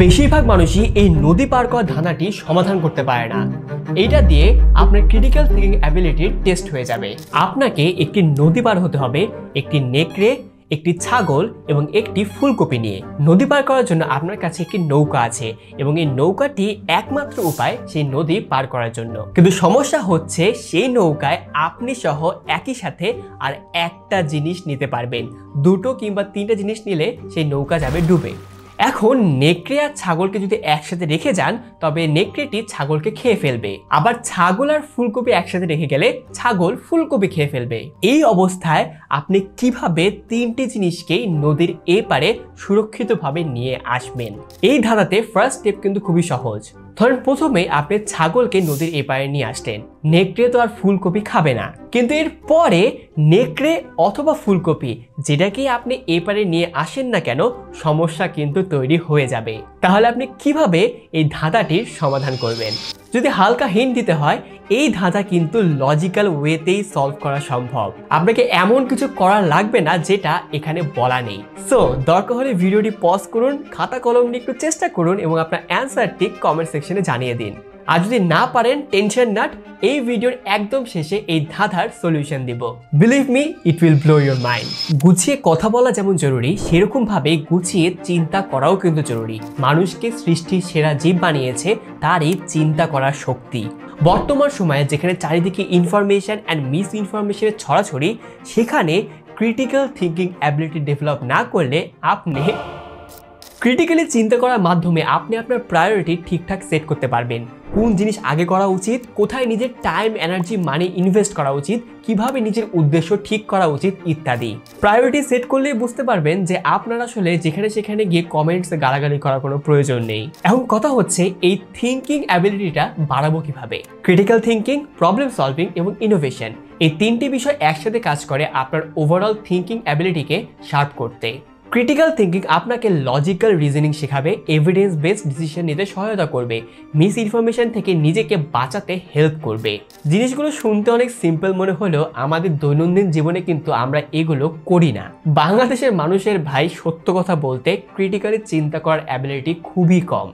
বেশিরভাগ মানুষই এই নদী পার করা ধাঁধাটি সমাধান করতে পারে না। এইটা দিয়ে আপনার ক্রিটিক্যাল থিঙ্কিং অ্যাবিলিটির টেস্ট হয়ে যাবে। আপনাকে একটি নদী পার হতে হবে একটি নেকড়ে, একটি ছাগল এবং একটি ফুলকপি নিয়ে। নদী পার করার জন্য আপনার কাছে একটি নৌকা আছে এবং এই নৌকাটি একমাত্র উপায় সেই নদী পার করার জন্য। কিন্তু সমস্যা হচ্ছে সেই নৌকায় আপনি সহ একই সাথে আর একটা জিনিস নিতে পারবেন। দুটো কিংবা তিনটা জিনিস নিলে সেই নৌকা যাবে ডুবে। এখন নেকড়ে আর ছাগলকে যদি একসাথে রেখে যান তবে নেকড়েটি ছাগলকে খেয়ে ফেলবে, আবার ছাগল আর ফুলকপি একসাথে রেখে গেলে ছাগল ফুলকপি খেয়ে ফেলবে। এই অবস্থায় আপনি কিভাবে তিনটি জিনিসকেই নদীর এপারে সুরক্ষিতভাবে নিয়ে আসবেন? এই ধাঁধাতে ফার্স্ট স্টেপ কিন্তু খুবই সহজ। ধরেন প্রথমে আপনি ছাগলকে নদীর এপারে নিয়ে আসলেন। নেকড়ে তো আর ফুলকপি খাবে না, কিন্তু এর পরে নেকড়ে অথবা ফুলকপি যেটাকেই আপনি এপারে নিয়ে আসেন না কেন সমস্যা কিন্তু তৈরি হয়ে যাবে। তাহলে আপনি কিভাবে এই ধাঁধাটির সমাধান করবেন? যদি হালকা হিন্ট দিতে হয়, এই ধাঁধা কিন্তু লজিক্যাল ওয়েতেই সলভ করা সম্ভব। আপনাকে এমন কিছু করা লাগবে না যেটা এখানে বলা নেই। সো দরকার হলে ভিডিওটি পজ করুন, খাতা কলম নিয়ে একটু চেষ্টা করুন এবং আপনার অ্যান্সারটি কমেন্ট সেকশনে জানিয়ে দিন। আর যদি না পারেন টেনশন নট, এই ভিডিওর একদম শেষে এই ধাঁধার সলিউশন দিব। Believe me, it will blow your mind. গুছিয়ে কথা বলা যেমন জরুরি, সেরকম ভাবে গুছিয়ে চিন্তা করাও কিন্তু জরুরি। মানুষকে সৃষ্টির সেরা জীব বানিয়েছে তারই চিন্তা করার শক্তি। বর্তমান সময়ে যেখানে চারিদিকে ইনফরমেশন অ্যান্ড মিস ইনফরমেশনের ছড়াছড়ি, সেখানে ক্রিটিক্যাল থিঙ্কিং অ্যাবিলিটি ডেভেলপ না করলে আপনি ক্রিটিক্যালি চিন্তা করার মাধ্যমে আপনি আপনার প্রায়োরিটি ঠিকঠাক সেট করতে পারবেন। কোন জিনিস আগে করা উচিত, কোথায় নিজের টাইম, এনার্জি, মানি ইনভেস্ট করা উচিত, কিভাবে নিজের উদ্দেশ্য ঠিক করা উচিত ইত্যাদি। প্রায়োরিটি সেট করলেই বুঝতে পারবেন যে আপনার আসলে যেখানে সেখানে গিয়ে কমেন্টস গালাগালি করার কোনো প্রয়োজন নেই। এখন কথা হচ্ছে এই থিঙ্কিং অ্যাবিলিটিটা বাড়াবো কিভাবে? ক্রিটিক্যাল থিঙ্কিং, প্রবলেম সলভিং এবং ইনোভেশন, এই তিনটি বিষয় একসাথে কাজ করে আপনার ওভারঅল থিঙ্কিং অ্যাবিলিটিকে শার্প করতে। ক্রিটিক্যাল থিঙ্কিং আপনাকে লজিক্যাল রিজনিং শেখাবে, এভিডেন্স বেসড ডিসিশন নিতে সহায়তা করবে, মিস ইনফরমেশন থেকে নিজেকে বাঁচাতে হেল্প করবে। জিনিসগুলো শুনতে অনেক সিম্পল মনে হলেও আমাদের দৈনন্দিন জীবনে কিন্তু আমরা এগুলো করি না। বাংলাদেশের মানুষের ভাই সত্য কথা বলতে ক্রিটিক্যালি চিন্তা করার অ্যাবিলিটি খুবই কম।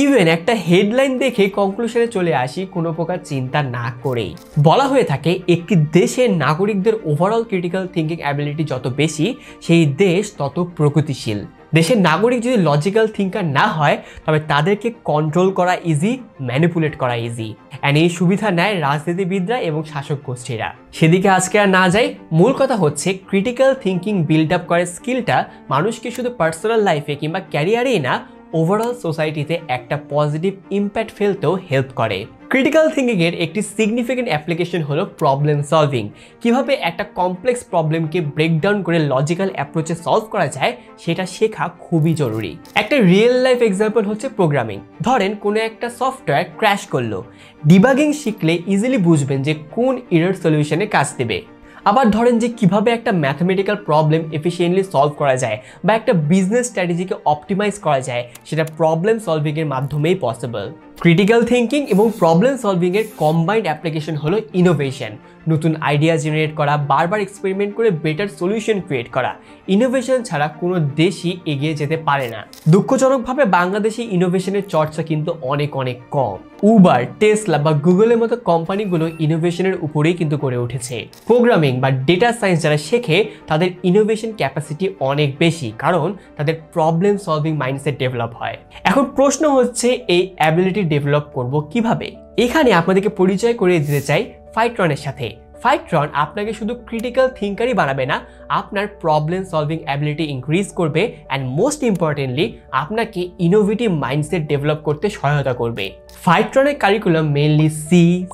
ইভেন একটা হেডলাইন দেখে কনক্লুশনে চলে আসি কোনো প্রকার চিন্তা না করেই। বলা হয়ে থাকে একটি দেশের নাগরিকদের ওভারঅল ক্রিটিক্যাল থিঙ্কিং অ্যাবিলিটি যত বেশি, সেই দেশ তত প্রগতিশীল। দেশের নাগরিক যদি লজিক্যাল থিঙ্কার না হয় তবে তাদেরকে কন্ট্রোল করা ইজি, ম্যানিপুলেট করা ইজি। অ্যান্ড এই সুবিধা নেয় রাজনীতিবিদরা এবং শাসক গোষ্ঠীরা। সেদিকে আজকে আর না যাই, মূল কথা হচ্ছে ক্রিটিক্যাল থিঙ্কিং বিল্ড আপ করার স্কিলটা মানুষকে শুধু পার্সোনাল লাইফে কিংবা ক্যারিয়ারেই না, ওভারঅল সোসাইটিতে একটা পজিটিভ ইম্প্যাক্ট ফেলতেও হেল্প করে। ক্রিটিক্যাল থিঙ্কিং এর একটি সিগনিফিকেন্ট অ্যাপ্লিকেশন হলো প্রবলেম সলভিং। কিভাবে একটা কমপ্লেক্স প্রবলেমকে ব্রেকডাউন করে লজিক্যাল অ্যাপ্রোচে সলভ করা যায় সেটা শেখা খুবই জরুরি। একটা রিয়েল লাইফ এক্সাম্পল হচ্ছে প্রোগ্রামিং। ধরেন কোনো একটা সফটওয়্যার ক্র্যাশ করলো, ডিবাগিং শিখলে ইজিলি বুঝবেন যে কোন এরর সলিউশনে কাজ দেবে। আবার ধরেন যে কিভাবে একটা ম্যাথমেটিক্যাল প্রবলেম এফিশিয়েন্টলি সলভ করা যায় বা একটা বিজনেস স্ট্র্যাটেজিকে অপটিমাইজ করা যায়, সেটা প্রবলেম সলভিং এর মাধ্যমেই পসিবল। ক্রিটিক্যাল থিঙ্কিং এবং প্রবলেম সলভিং এর কম্বাইন্ড অ্যাপ্লিকেশন হলো ইনোভেশন। নতুন আইডিয়া জেনারেট করা, বারবার এক্সপেরিমেন্ট করে বেটার সলিউশন ক্রিয়েট করা। ইনোভেশন ছাড়া কোনো দেশই এগিয়ে যেতে পারে না। দুঃখজনকভাবে বাংলাদেশে ইনোভেশনের চর্চা কিন্তু অনেক কম। উবার, টেসলা বা গুগলের মতো কোম্পানিগুলো ইনোভেশনের উপরেই কিন্তু গড়ে উঠেছে। প্রোগ্রামিং বা ডেটা সায়েন্স যারা শেখে তাদের ইনোভেশন ক্যাপাসিটি অনেক বেশি, কারণ তাদের প্রবলেম সলভিং মাইন্ডসেট ডেভেলপ হয়। এখন প্রশ্ন হচ্ছে এই অ্যাবিলিটি ডেভেলপ করব কিভাবে? এখানে আপনাদেরকে পরিচয় করিয়ে দিতে চাই ফাইট্রনের সাথে। ফাইট্রন আপনাকে শুধু ক্রিটিক্যাল থিঙ্কারই বানাবে না, আপনার প্রবলেম সলভিং অ্যাবিলিটি ইনক্রিজ করবে অ্যান্ড মোস্ট ইম্পর্টেন্টলি আপনাকে ইনোভেটিভ মাইন্ডসেট ডেভেলপ করতে সহায়তা করবে। ফাইট্রনের curriculum mainly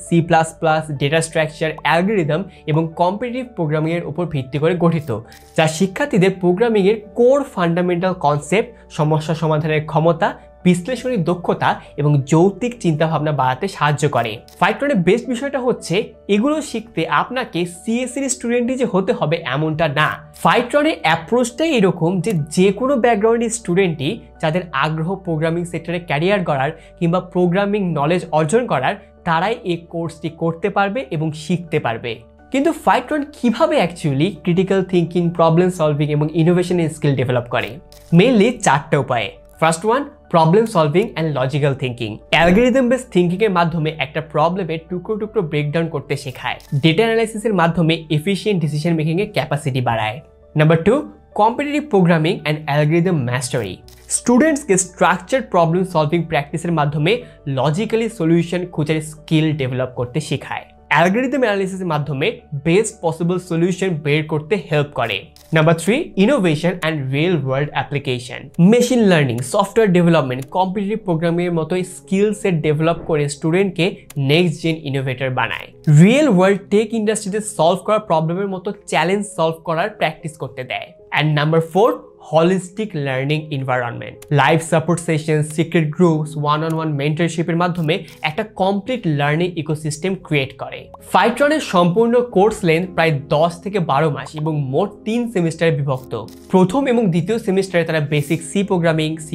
C plus plus, data structure, algorithm এবং কম্পিটিটিভ প্রোগ্রামিংয়ের উপর ভিত্তি করে গঠিত, যা শিক্ষার্থীদের প্রোগ্রামিংয়ের কোর ফান্ডামেন্টাল কনসেপ্ট, সমস্যা সমাধানের ক্ষমতা, বিশ্লেষণী দক্ষতা এবং যৌক্তিক চিন্তাভাবনা বাড়াতে সাহায্য করে। ফাইট্রনের বেস্ট বিষয়টা হচ্ছে এগুলো শিখতে আপনাকে সিএসসির স্টুডেন্টই যে হতে হবে এমনটা না। ফাইট্রনের অ্যাপ্রোচটাই এরকম যে কোনো ব্যাকগ্রাউন্ডের স্টুডেন্টই যাদের আগ্রহ প্রোগ্রামিং সেক্টরে ক্যারিয়ার করার কিংবা প্রোগ্রামিং নলেজ অর্জন করার, তারাই এই কোর্সটি করতে পারবে এবং শিখতে পারবে। কিন্তু ফাইট্রন কিভাবে actually critical thinking, problem solving এবং ইনোভেশনের স্কিল ডেভেলপ করে? মেইনলি 4টা উপায়ে। First one, problem solving and logical thinking. Algorithm base thinking এর মাধ্যমে একটা প্রবলেমের টুকরো টুকরো ব্রেকডাউন করতে শেখায়। ডেটা অ্যানালাইসিসের মাধ্যমে এফিশিয়েন্ট ডিসিশন মেকিং এর ক্যাপাসিটি বাড়ায়। Number 2, competitive programming and algorithm mastery. স্টুডেন্টসকে স্ট্রাকচার্ড প্রবলেম সলভিং প্র্যাকটিসের মাধ্যমে লজিক্যালি সলিউশন খোঁজার স্কিল ডেভেলপ করতে শেখায়। অ্যালগরিদম অ্যানালিসিসের মাধ্যমে বেস্ট পসিবল সলিউশন বের করতে হেল্প করে। Number 3, innovation and real world application. Machine learning, software development, competitive প্রোগ্রামিংয়ের মতো স্কিল সেট ডেভেলপ করে স্টুডেন্টকে নেক্সট জেন ইনোভেটর বানায়। রিয়েল ওয়ার্ল্ড টেক ইন্ডাস্ট্রিতে সলভ করা প্রবলেমের মতো চ্যালেঞ্জ সলভ করার প্র্যাকটিস করতে দেয়। And number 4, holistic learning environment. Live support session, secret groups, one on one মেন্টরশিপের মাধ্যমে একটা কমপ্লিট লার্নিং ইকোসিস্টেম ক্রিয়েট করে। ফাইট্রনের সম্পূর্ণ কোর্স লেন্থ প্রায় 10 থেকে 12 মাস এবং মোট 3 সেমিস্টারে বিভক্ত। প্রথম এবং দ্বিতীয় সেমিস্টারে তারা basic C programming, C++,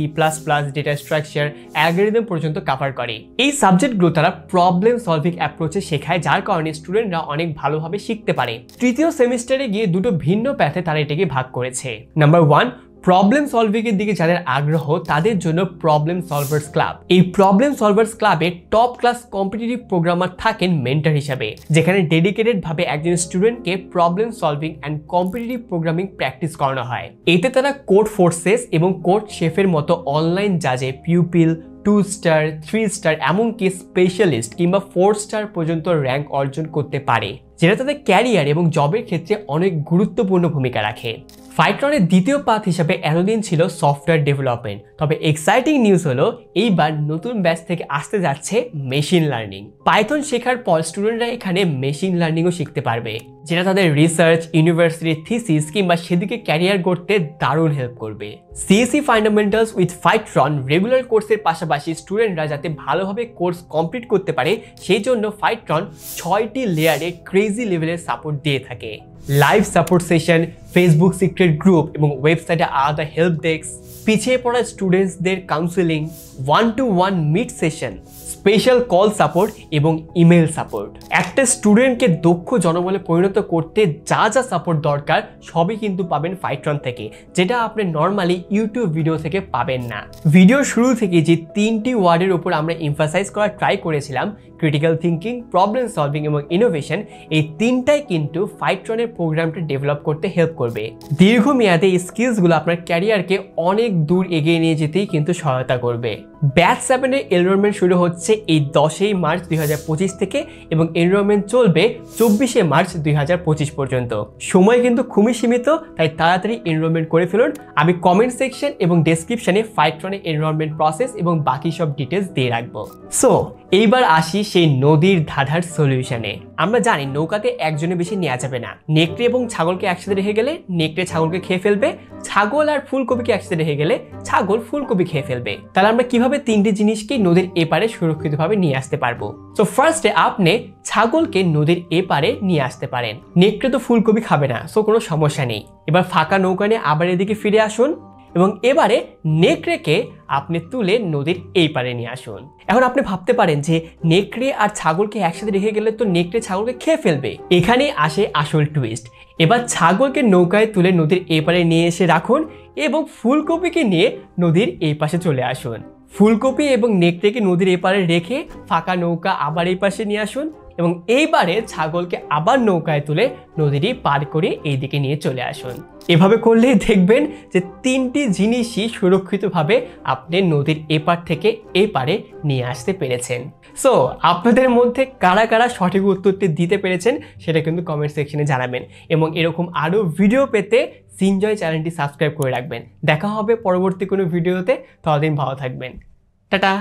data structure, algorithm পর্যন্ত কভার করে। এই সাবজেক্টগুলো তারা প্রবলেম সলভিং অ্যাপ্রোচে শেখায়, যার কারণে স্টুডেন্টরা অনেক ভালোভাবে শিখতে পারে। তৃতীয় সেমিস্টারে গিয়ে দুটো ভিন্ন প্যাথে তারা এটাকে ভাগ করেছে। নাম্বার 1, প্রবলেম সলভিং এর দিকে যাদের আগ্রহ তাদের জন্য প্রবলেম সলভার্স ক্লাব। এই প্রবলেম সলভার্স ক্লাবে টপ ক্লাস কম্পিটিটিভ প্রোগ্রামার থাকেন মেন্টর হিসেবে, যেখানে ডেডিকেটেড ভাবে একজন স্টুডেন্টকে problem solving and competitive programming practice করানো হয়। এতে তারা কোড ফোর্সেস এবং কোড শেফের মতো অনলাইন জাজে পিউপিল, 2 স্টার, 3 স্টার, এমনকি স্পেশালিস্ট কিংবা 4 স্টার পর্যন্ত র্যাঙ্ক অর্জন করতে পারে, যেটা তাদের ক্যারিয়ার এবং জবের ক্ষেত্রে অনেক গুরুত্বপূর্ণ ভূমিকা রাখে। ফাইট্রনের দ্বিতীয় পাথ হিসাবে এতদিন ছিল সফটওয়্যার ডেভেলপমেন্ট, তবে এক্সাইটিং নিউজ হলো এইবার নতুন ব্যাচ থেকে আসতে যাচ্ছে মেশিন লার্নিং। পাইথন শেখার পর স্টুডেন্টরা এখানে মেশিন লার্নিংও শিখতে পারবে, যেটা তাদের রিসার্চ, ইউনিভার্সিটির থিসিস কিংবা সেদিকে ক্যারিয়ার গড়তে দারুণ হেল্প করবে। সিএসসি ফান্ডামেন্টালস উইথ ফাইট্রন রেগুলার কোর্সের পাশাপাশি স্টুডেন্টরা যাতে ভালোভাবে কোর্স কমপ্লিট করতে পারে সেই জন্য ফাইট্রন 6টি লেয়ারে ক্রেজি লেভেলের সাপোর্ট দিয়ে থাকে। Live support session, Facebook secret group এবং ওয়েবসাইটে আলাদা হেল্প ডেস্ক, পিছিয়ে পড়া স্টুডেন্টসদের counselling, 1-to-1 meet session, special call support এবং ইমেল সাপোর্ট। একটা স্টুডেন্টকে দক্ষ জনবলে পরিণত করতে যা যা সাপোর্ট দরকার সবই কিন্তু পাবেন ফাইট্রন থেকে, যেটা আপনি নর্মালি ইউটিউব ভিডিও থেকে পাবেন না। ভিডিও শুরু থেকে যে 3টি ওয়ার্ডের উপর আমরা এমফাসাইজ করার ট্রাই করেছিলাম, ক্রিটিক্যাল থিঙ্কিং, প্রবলেম সলভিং এবং ইনোভেশন, এই 3টাই কিন্তু ফাইট্রনের প্রোগ্রামটা ডেভেলপ করতে হেল্প করবে। দীর্ঘমেয়াদে এই স্কিলসগুলো আপনার ক্যারিয়ারকে অনেক দূর এগিয়ে নিয়ে যেতেই কিন্তু সহায়তা করবে। ব্যাচ 7 এর এনরোলমেন্ট শুরু হচ্ছে এই 10 মার্চ 2025 থেকে এবং এনরোলমেন্ট চলবে 24 মার্চ 2025 পর্যন্ত। সময় কিন্তু খুবই সীমিত, তাই তাড়াতাড়ি এনরোলমেন্ট করে ফেলুন। আমি কমেন্ট সেকশন এবং ডেসক্রিপশনে ফাইট্রনের এনরোলমেন্ট প্রসেস এবং বাকি সব ডিটেলস দিয়ে রাখবো। সো এইবার আসি সেই নদীর ধাঁধার সলিউশনে। আমরা জানি নৌকাতে একজনের বেশি নেওয়া যাবে না। নেকড়ে এবং ছাগলকে একসাথে রেখে গেলে নেকড়ে ছাগলকে খেয়ে ফেলবে, ছাগল আর ফুলকপিকে একসাথে রেখে গেলে ছাগল ফুলকপি খেয়ে ফেলবে। তাহলে আমরা কিভাবে 3টি জিনিসকে নদীর এপারে সুরক্ষিতভাবে নিয়ে আসতে পারবো? সো ফার্স্টে আপনি ছাগলকে নদীর এপারে নিয়ে আসতে পারেন। নেকড়ে তো ফুলকপি খাবে না, সো কোনো সমস্যা নেই। এবার ফাঁকা নৌকা নিয়ে আবার এদিকে ফিরে আসুন এবং এবারে নেকড়েকে আপনি তুলে নদীর এই পারে নিয়ে আসুন। এখন আপনি ভাবতে পারেন যে নেকড়ে আর ছাগলকে একসাথে রেখে গেলে তো নেকড়ে ছাগলকে খেয়ে ফেলবে। এখানেই আসে আসল টুইস্ট। এবার ছাগলকে নৌকায় তুলে নদীর এই পারে নিয়ে এসে রাখুন এবং ফুলকপিকে নিয়ে নদীর এই পাশে চলে আসুন। ফুলকপি এবং নেকড়েকে নদীর এপারে রেখে ফাঁকা নৌকা আবার এই পাশে নিয়ে আসুন এবং এইবারে ছাগলকে আবার নৌকায় তুলে নদীটি পার করে এইদিকে নিয়ে চলে আসুন। এভাবে করলেই দেখবেন যে 3টি জিনিসই সুরক্ষিতভাবে আপনি নদীর এপার থেকে এই পারে নিয়ে আসতে পেরেছেন। সো আপনাদের মধ্যে কারা কারা সঠিক উত্তরটি দিতে পেরেছেন সেটা কিন্তু কমেন্ট সেকশনে জানাবেন এবং এরকম আরও ভিডিও পেতে সিনজয় চ্যানেলটি সাবস্ক্রাইব করে রাখবেন। দেখা হবে পরবর্তী কোনো ভিডিওতে, ততদিন ভালো থাকবেন। টাটা।